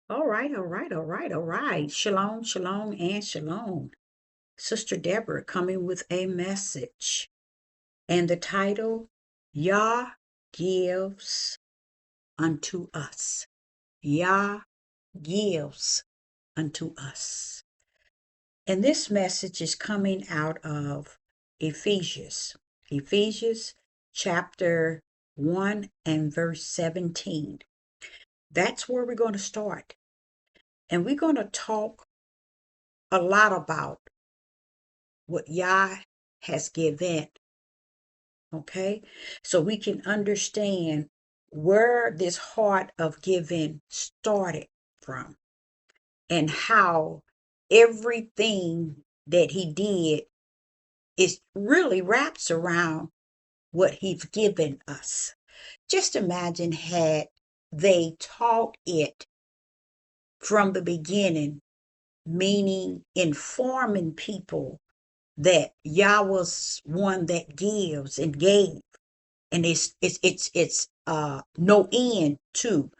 All right, all right, all right, all right. Shalom, shalom, and shalom. Sister Deborah coming with a message. And the title, Yah gives unto us. Yah gives unto us. And this message is coming out of Ephesians. Ephesians chapter 1 and verse 17. That's where we're going to start. And we're going to talk a lot about what Yah has given, okay? So we can understand where this heart of giving started from and how everything that he did is really wraps around what he's given us. Just imagine had they taught it from the beginning, meaning informing people that Yah was one that gives and gave, and it's no end to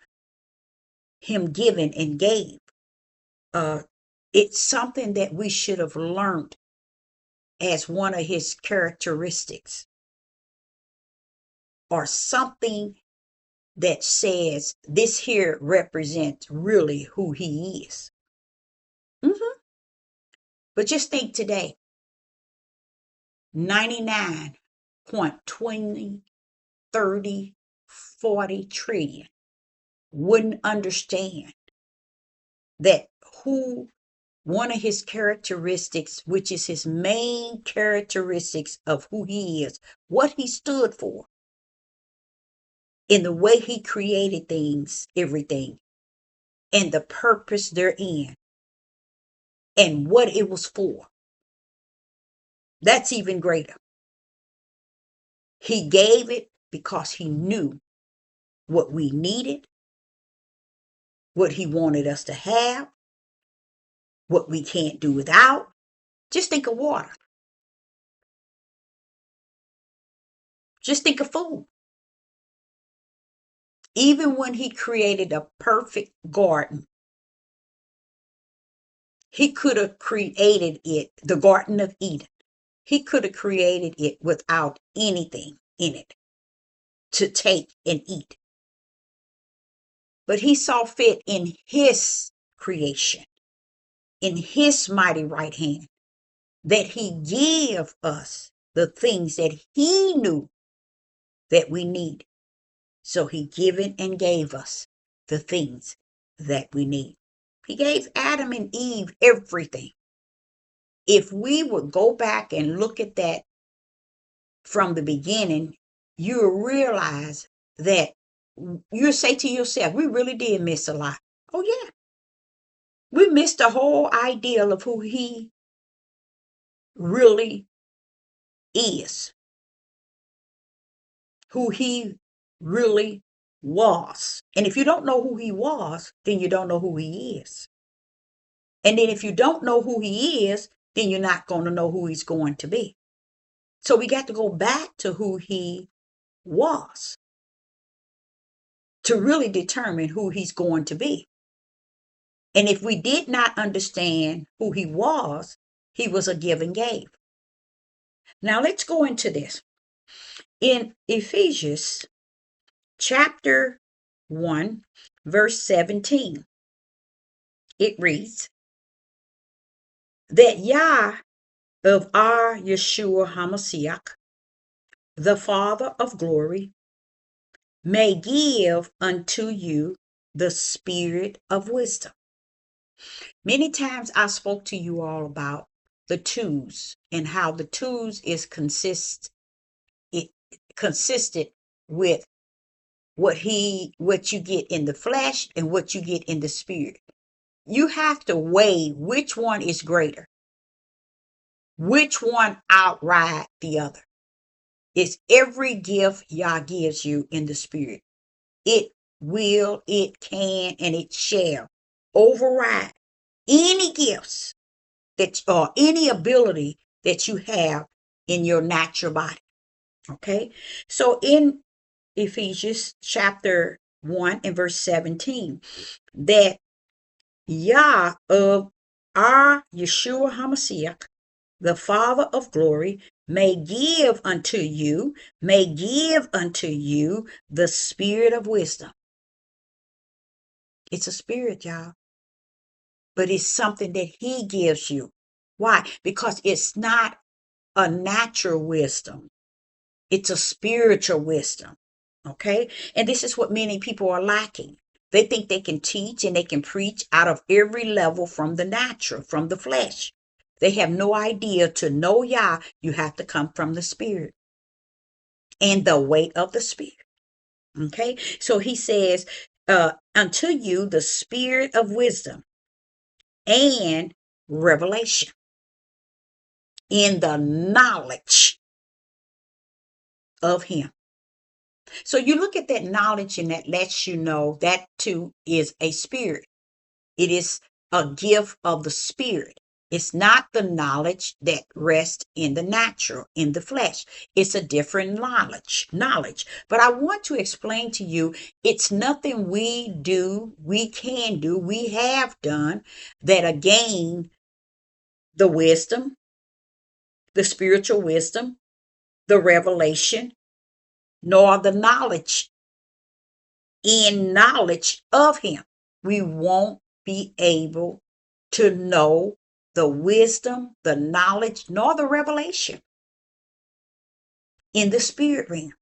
him giving and gave. Uh, it's something that we should have learned as one of his characteristics, or something that says this here represents really who he is. But just think today, 99.20, 30, 40 trillion wouldn't understand that who one of his characteristics, which is his main characteristics of who he is, what he stood for, in the way he created things, everything, and the purpose therein, and what it was for. That's even greater. He gave it because he knew what we needed, what he wanted us to have, what we can't do without. Just think of water. Just think of food. Even when he created a perfect garden, he could have created it, the Garden of Eden. He could have created it without anything in it to take and eat. But he saw fit in his creation, in his mighty right hand, that he give us the things that he knew that we need. So he given and gave us the things that we need. He gave Adam and Eve everything. If we would go back and look at that from the beginning, you'll realize that you'll say to yourself, we really did miss a lot. Oh, yeah. We missed the whole ideal of who he really is, who he really was. And if you don't know who he was, then you don't know who he is. And then if you don't know who he is, then you're not going to know who he's going to be. So we got to go back to who he was to really determine who he's going to be. And if we did not understand who he was a give and gave. Now let's go into this. In Ephesians chapter 1, verse 17, it reads, that Yah of our Yeshua HaMashiach, the Father of glory, may give unto you the spirit of wisdom. Many times I spoke to you all about the twos and how the twos is consisted with what you get in the flesh and what you get in the spirit. You have to weigh which one is greater, which one outride the other. It's every gift Yah gives you in the spirit. It will, it can, and it shall override any gifts that or any ability that you have in your natural body. Okay? So in Ephesians chapter 1 and verse 17, that Yah of our Yeshua HaMashiach, the Father of glory, may give unto you the spirit of wisdom. It's a spirit, y'all, but it's something that he gives you. Why? Because it's not a natural wisdom. It's a spiritual wisdom. Okay? And this is what many people are lacking. They think they can teach and they can preach out of every level from the natural, from the flesh. They have no idea to know Yah, you have to come from the spirit and the weight of the spirit. Okay? So he says, unto you the spirit of wisdom and revelation in the knowledge of him. So you look at that knowledge and that lets you know that too is a spirit. It is a gift of the spirit. It's not the knowledge that rests in the natural, in the flesh. It's a different knowledge. But I want to explain to you, it's nothing we do, we can do, we have done that again the wisdom, the spiritual wisdom, the revelation, nor the knowledge in knowledge of him. We won't be able to know the wisdom, the knowledge, nor the revelation in the spirit realm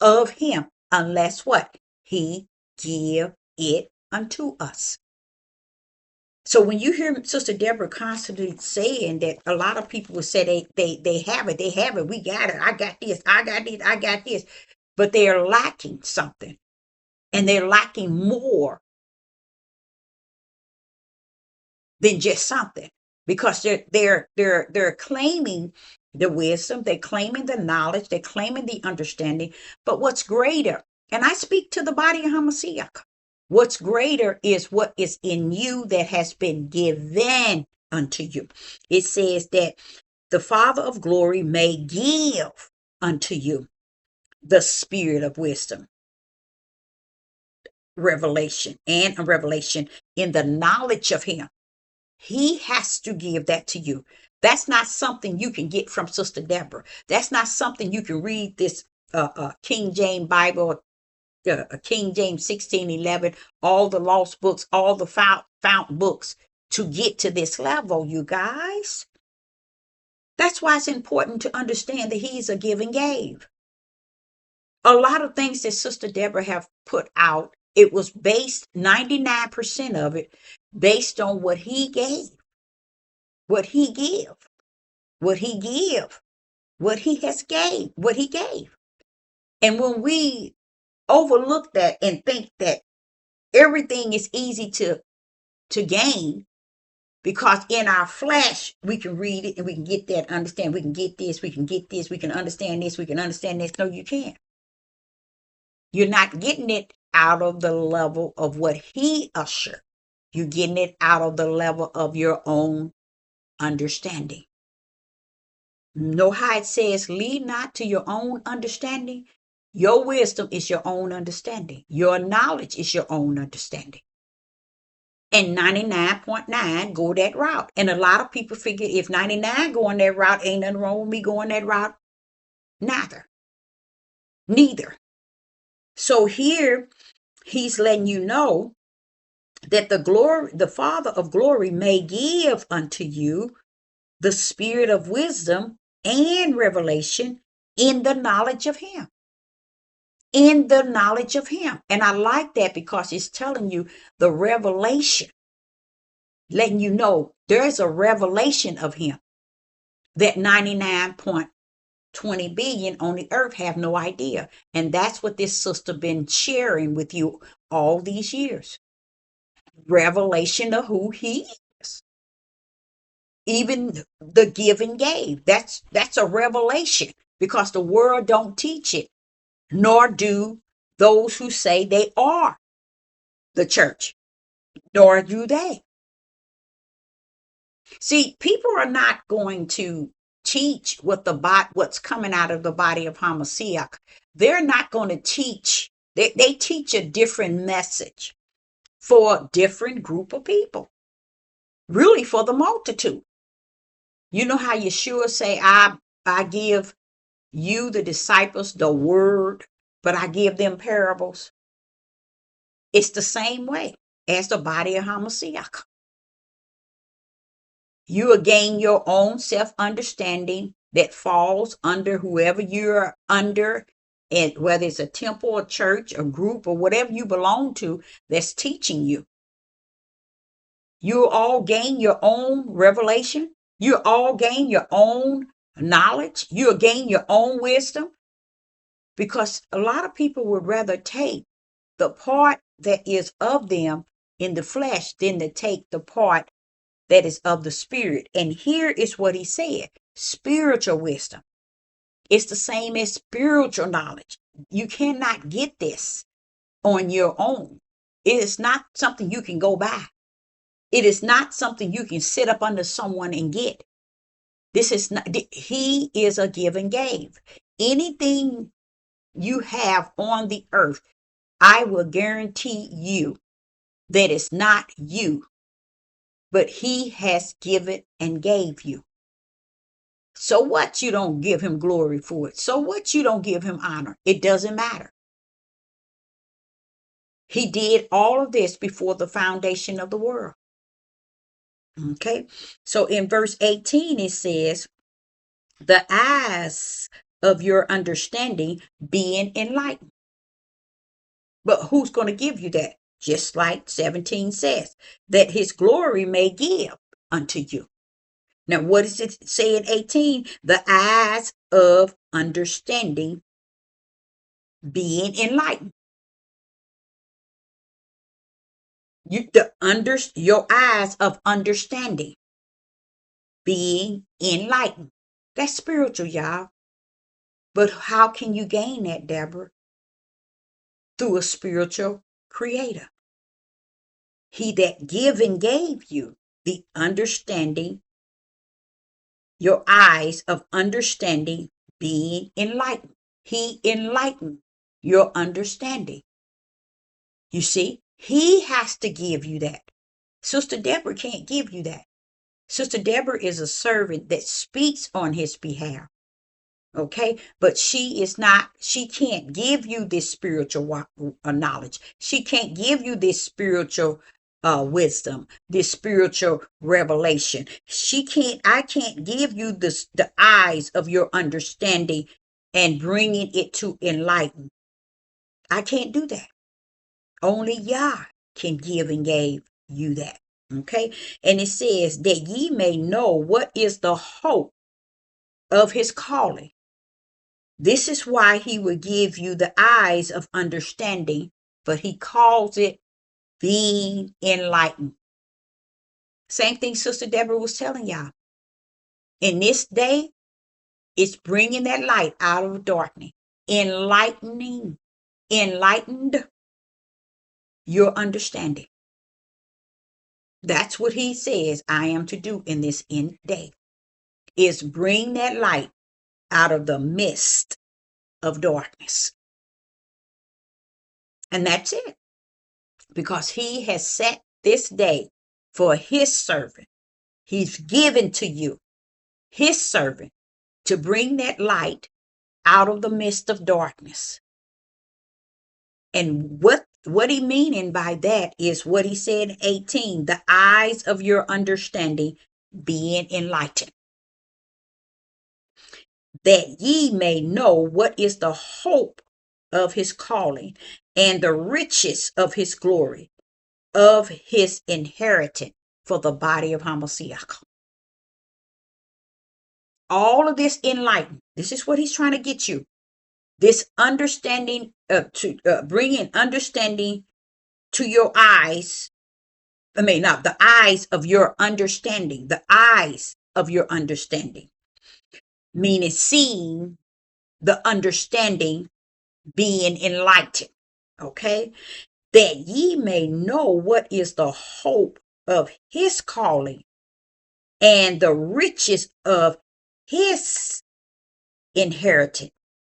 of him unless what? He give it unto us. So when you hear Sister Deborah constantly saying that, a lot of people will say they have it, we got it, I got this, I got this, but they are lacking something, and they're lacking more than just something, because they're claiming the wisdom, they're claiming the knowledge, they're claiming the understanding. But what's greater, and I speak to the body of Hamashiach, what's greater is what is in you that has been given unto you. It says that the Father of glory may give unto you the spirit of wisdom, revelation, and a revelation in the knowledge of him. He has to give that to you. That's not something you can get from Sister Deborah. That's not something you can read this King James Bible, King James 1611, all the lost books, all the found books to get to this level, you guys. That's why it's important to understand that he's a give and gave. A lot of things that Sister Deborah have put out, it was based, 99% of it, based on what he gave. What he give, what he give, what he has gave, what he gave. And when we overlook that and think that everything is easy to gain, because in our flesh we can read it and we can get that, understand, we can get this, we can get this, we can understand this, we can understand this. No, you can't. You're not getting it out of the level of what he ushered. You're getting it out of the level of your own understanding. Know how it says, lead not to your own understanding. Your wisdom is your own understanding. Your knowledge is your own understanding. And 99.9 go that route. And a lot of people figure if 99 going that route, ain't nothing wrong with me going that route. Neither. So here he's letting you know that the Father of glory may give unto you the spirit of wisdom and revelation in the knowledge of him. In the knowledge of him. And I like that because it's telling you the revelation, letting you know there's a revelation of him that 99.20 billion on the earth have no idea. And that's what this sister been sharing with you all these years. Revelation of who he is. Even the give and gave. That's a revelation, because the world don't teach it, nor do those who say they are the church, nor do they. See, people are not going to teach what's coming out of the body of Hamashiach. They're not going to teach. They teach a different message. for a different group of people, really for the multitude. You know how Yeshua say, I give you, the disciples, the word, but I give them parables. It's the same way as the body of Hamashiach. You will gain your own self-understanding that falls under whoever you're under, and whether it's a temple, a church, a group, or whatever you belong to that's teaching you. You'll all gain your own revelation. You'll all gain your own knowledge. You'll gain your own wisdom. Because a lot of people would rather take the part that is of them in the flesh than to take the part that is of the spirit. And here is what he said: spiritual wisdom. It's the same as spiritual knowledge. You cannot get this on your own. It is not something you can go by. It is not something you can sit up under someone and get. This is not, he is a give and gave. Anything you have on the earth, I will guarantee you that it's not you, but he has given and gave you. So what you don't give him glory for it? So what you don't give him honor? It doesn't matter. He did all of this before the foundation of the world. Okay, so in verse 18 it says, the eyes of your understanding being enlightened. But who's going to give you that? Just like 17 says, that his glory may give unto you. Now, what does it say in 18? The eyes of understanding being enlightened. Your eyes of understanding being enlightened. That's spiritual, y'all. But how can you gain that, Deborah? Through a spiritual creator. He that give and gave you the understanding, your eyes of understanding being enlightened. He enlightened your understanding. You see, he has to give you that. Sister Deborah can't give you that. Sister Deborah is a servant that speaks on his behalf. Okay, but she can't give you this spiritual knowledge. She can't give you this spiritual wisdom, this spiritual revelation. I can't give you the eyes of your understanding and bringing it to enlighten. I can't do that. Only Yah can give and gave you that. Okay, and it says that ye may know what is the hope of his calling. This is why he will give you the eyes of understanding, but he calls it being enlightened. Same thing Sister Deborah was telling y'all. In this day, it's bringing that light out of darkness, enlightening, enlightened your understanding. That's what he says I am to do in this end day, is bring that light out of the mist of darkness. And that's it. Because he has set this day for his servant. He's given to you, his servant, to bring that light out of the mist of darkness. And what he meaning by that is what he said in 18, the eyes of your understanding being enlightened, that ye may know what is the hope of his calling and the riches of his glory, of his inheritance for the body of Hamashiach. All of this enlightened. This is what he's trying to get you. This understanding, to bringing understanding to your eyes. Not the eyes of your understanding. The eyes of your understanding. Meaning seeing the understanding being enlightened. Okay? That ye may know what is the hope of his calling and the riches of his inheritance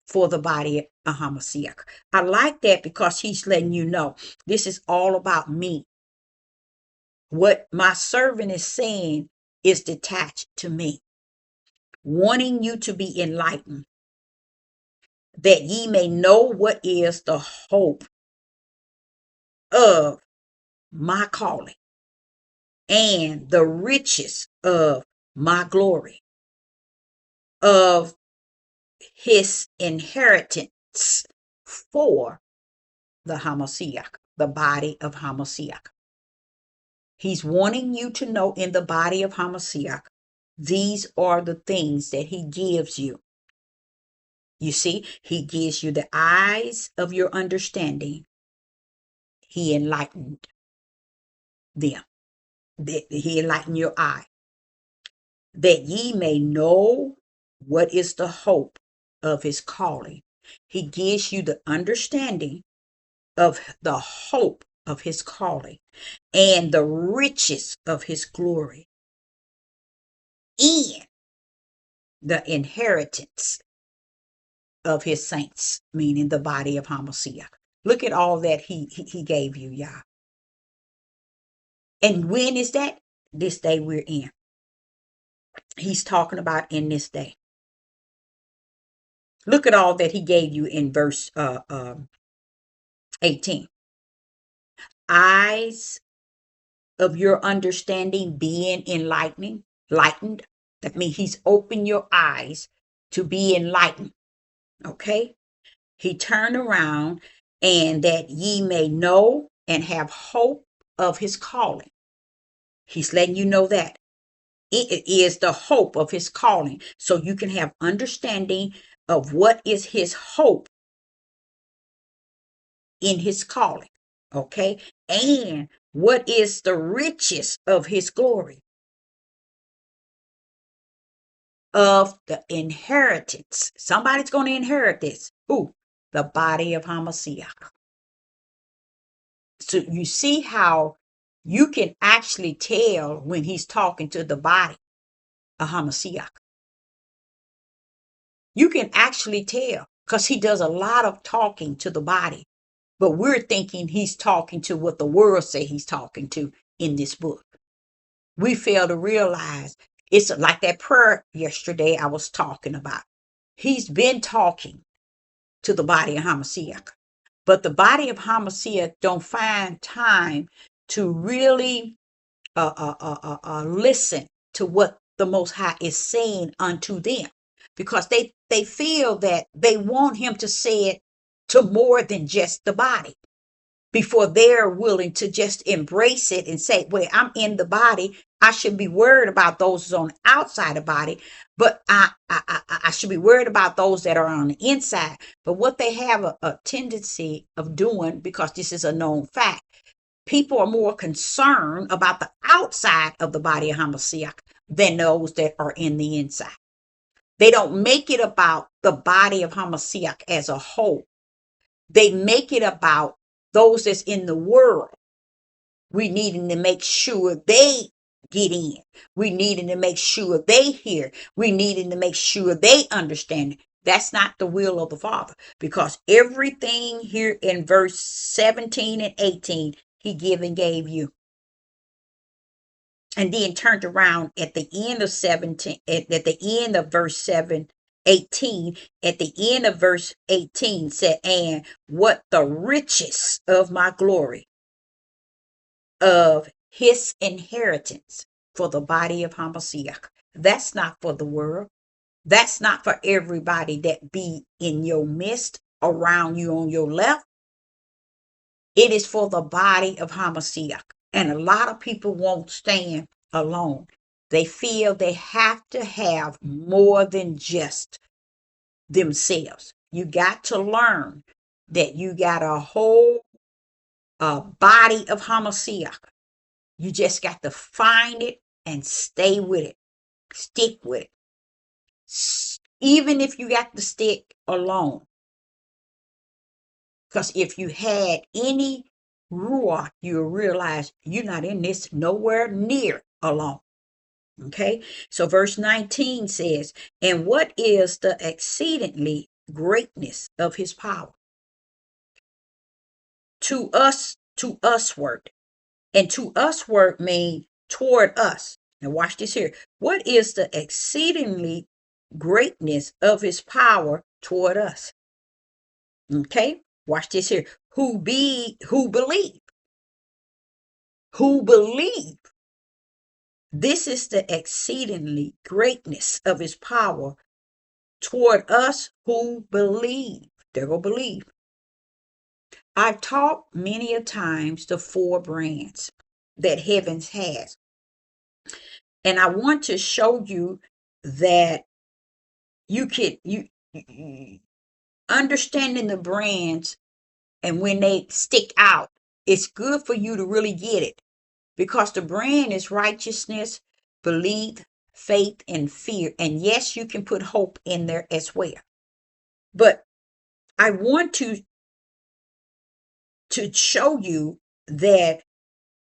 for the body of Hamashiach. I like that because he's letting you know this is all about me. What my servant is saying is detached to me, wanting you to be enlightened, that ye may know what is the hope of my calling and the riches of my glory, of his inheritance for the Hamashiach, the body of Hamashiach. He's wanting you to know in the body of Hamashiach, these are the things that he gives you. You see, he gives you the eyes of your understanding. He enlightened them. He enlightened your eye, that ye may know what is the hope of his calling. He gives you the understanding of the hope of his calling and the riches of his glory and the inheritance of his saints, meaning the body of Hamashiach. Look at all that he gave you, Yah. And when is that? This day we're in. He's talking about in this day. Look at all that he gave you in verse 18. Eyes of your understanding being enlightened. That means he's opened your eyes to be enlightened. Okay? He turned around, and that ye may know and have hope of his calling. He's letting you know that. It is the hope of his calling. So you can have understanding of what is his hope in his calling. Okay? And what is the riches of his glory, of the inheritance. Somebody's going to inherit this. Who? The body of Hamashiach. So you see how you can actually tell when he's talking to the body of Hamashiach. You can actually tell because he does a lot of talking to the body. But we're thinking he's talking to what the world say he's talking to in this book. We fail to realize it's like that prayer yesterday I was talking about. He's been talking to the body of Hamashiach. But the body of Hamashiach don't find time to really listen to what the Most High is saying unto them, because they feel that they want him to say it to more than just the body before they're willing to just embrace it and say, well, I'm in the body. I should be worried about those on the outside the body, but I should be worried about those that are on the inside. But what they have a tendency of doing, because this is a known fact, people are more concerned about the outside of the body of Hamashiach than those that are in the inside. They don't make it about the body of Hamashiach as a whole. They make it about those that's in the world. We needing to make sure they get in. We needing to make sure they hear. We needing to make sure they understand. That's not the will of the Father, because everything here in verse 17 and 18, he gave you. And then turned around at the end of 17, at the end of verse 18, at the end of verse 18 said, and what the riches of my glory, of his inheritance for the body of Hamashiach. That's not for the world. That's not for everybody that be in your midst, around you on your left. It is for the body of Hamashiach. And a lot of people won't stand alone. They feel they have to have more than just themselves. You got to learn that you got a whole body of Hamashiach. You just got to find it and stay with it. Stick with it. Even if you got to stick alone. Because if you had any ruach, you'll realize you're not in this nowhere near alone. Okay, so verse 19 says, and what is the exceedingly greatness of his power? To us, to usward, And to us word mean toward us. Now watch this here. What is the exceedingly greatness of his power toward us? Okay, watch this here. Who believe. Who believe. This is the exceedingly greatness of his power toward us who believe. There go believe. I've taught many a times the 4 brands that heavens has. And I want to show you that you understanding the brands, and when they stick out, it's good for you to really get it, because the brand is righteousness, belief, faith, and fear. And yes, you can put hope in there as well. But I want to show you that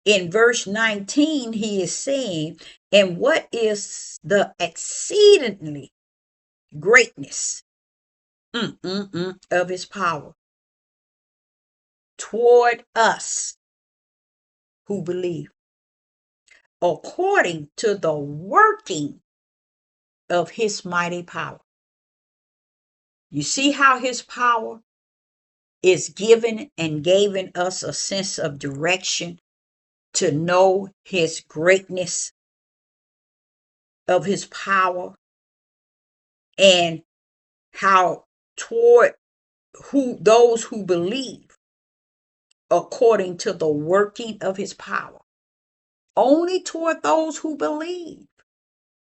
in verse 19, he is saying, and what is the exceedingly greatness of his power toward us who believe, according to the working of his mighty power. You see how his power is given and giving us a sense of direction to know his greatness of his power, and how toward those who believe, according to the working of his power. Only toward those who believe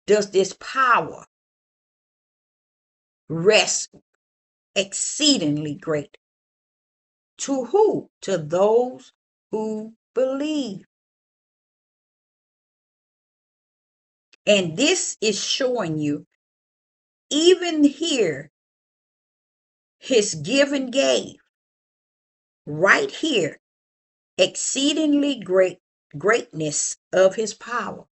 does this power rest exceedingly great. To who? To those who believe. And this is showing you, even here, his give and gave, right here, exceedingly greatness of his power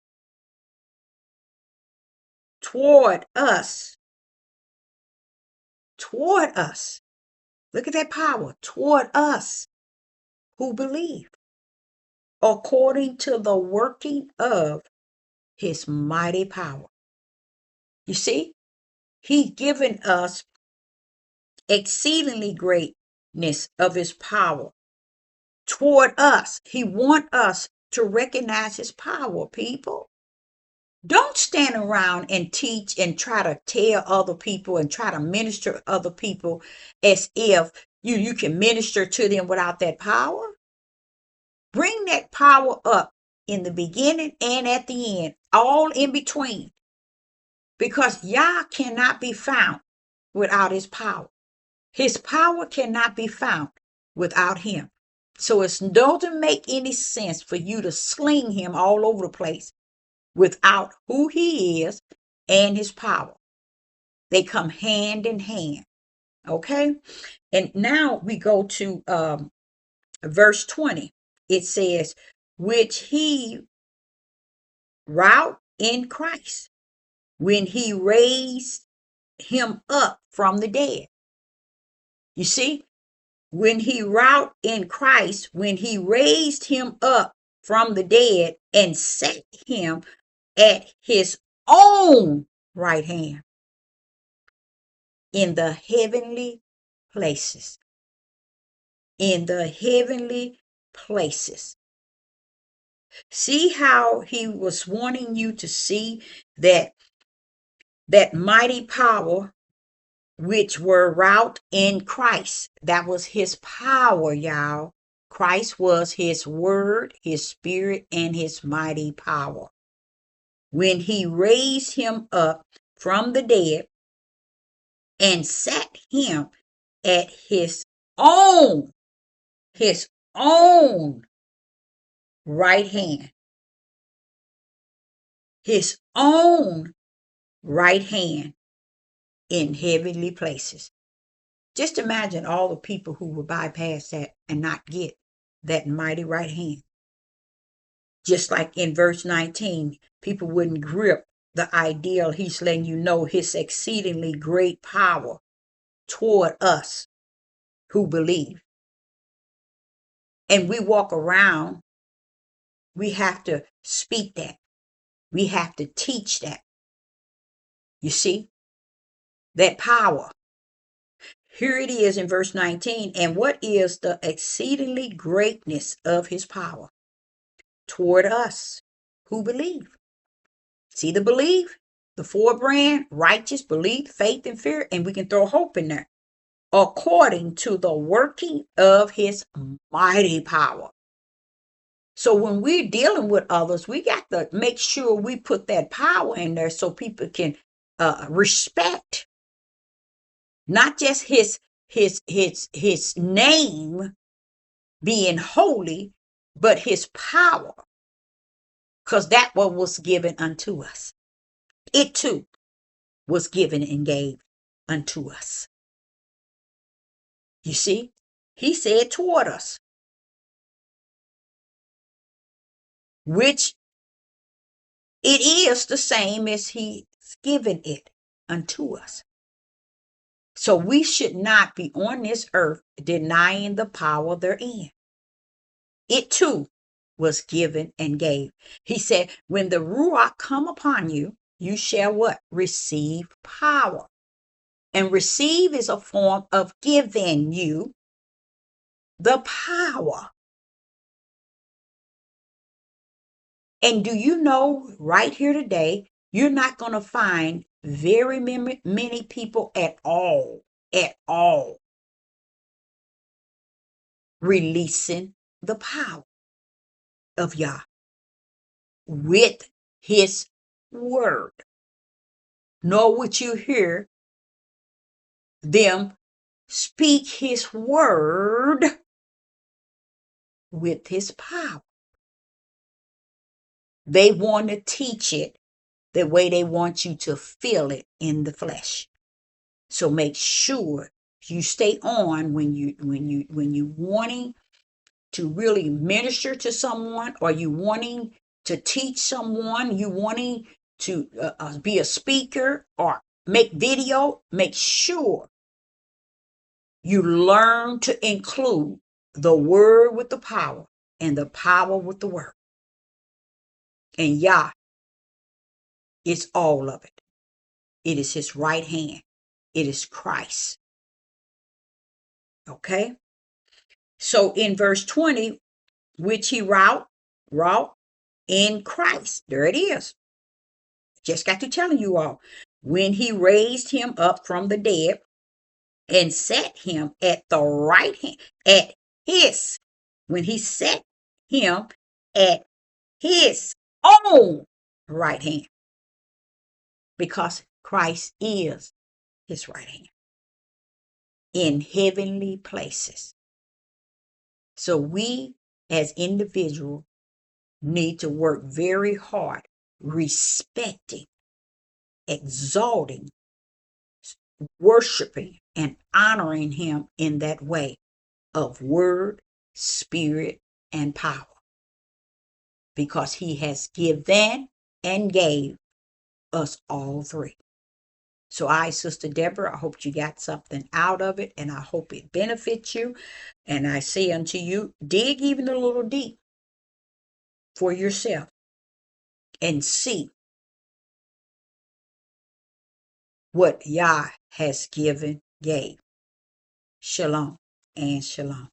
toward us. Toward us. Look at that power. Toward us who believe, according to the working of his mighty power. You see, he's given us exceedingly greatness of his power toward us. He wants us to recognize his power, people. Don't stand around and teach and try to tell other people and try to minister to other people as if you can minister to them without that power. Bring that power up in the beginning and at the end, all in between. Because Yah cannot be found without his power. His power cannot be found without him. So it doesn't make any sense for you to sling him all over the place without who he is and his power. They come hand in hand. Okay? And now we go to verse 20. It says, which he wrought in Christ when he raised him up from the dead. You see, when he wrought in Christ, when he raised him up from the dead and set him at his own right hand in the heavenly places. In the heavenly places. See how he was wanting you to see that mighty power which were wrought in Christ. That was his power, y'all. Christ was his word, his spirit, and his mighty power. When he raised him up from the dead and sat him at his own right hand. His own right hand in heavenly places. Just imagine all the people who would bypass that and not get that mighty right hand. Just like in verse 19, people wouldn't grip the ideal. He's letting you know his exceedingly great power toward us who believe. And we walk around We have to speak that. We have to teach that. You see, that power. Here it is in verse 19. And what is the exceedingly greatness of his power toward us who believe? See the believe? The four brand, righteous, belief, faith, and fear. And we can throw hope in there. According to the working of his mighty power. So when we're dealing with others, we got to make sure we put that power in there so people can respect not just his name being holy, but his power, because that what was given unto us. It too was given and gave unto us. You see, he said toward us, which it is the same as he's given it unto us. So we should not be on this earth denying the power therein. It too was given and gave. He said, when the Ruach come upon you, you shall what? Receive power. And receive is a form of giving you the power. And do you know right here today, you're not going to find very many people at all releasing the power of Yah with his word. Nor would you hear them speak his word with his power. They want to teach it the way they want you to feel it in the flesh. So make sure you stay on when you wanting to really minister to someone, or you wanting to teach someone, you wanting to be a speaker or make video. Make sure you learn to include the word with the power and the power with the word. And Yah is all of it. It is his right hand. It is Christ. Okay? So in verse 20, which he wrought in Christ. There it is. Just got to telling you all. When he raised him up from the dead and set him at the right hand, when he set him at his own right hand, because Christ is his right hand in heavenly places. So we as individuals need to work very hard, respecting, exalting, worshiping, and honoring him in that way of word, spirit, and power. Because he has given and gave us all three. So Sister Deborah, I hope you got something out of it, and I hope it benefits you. And I say unto you, dig even a little deep for yourself and see what Yah has given, gave. Shalom and shalom.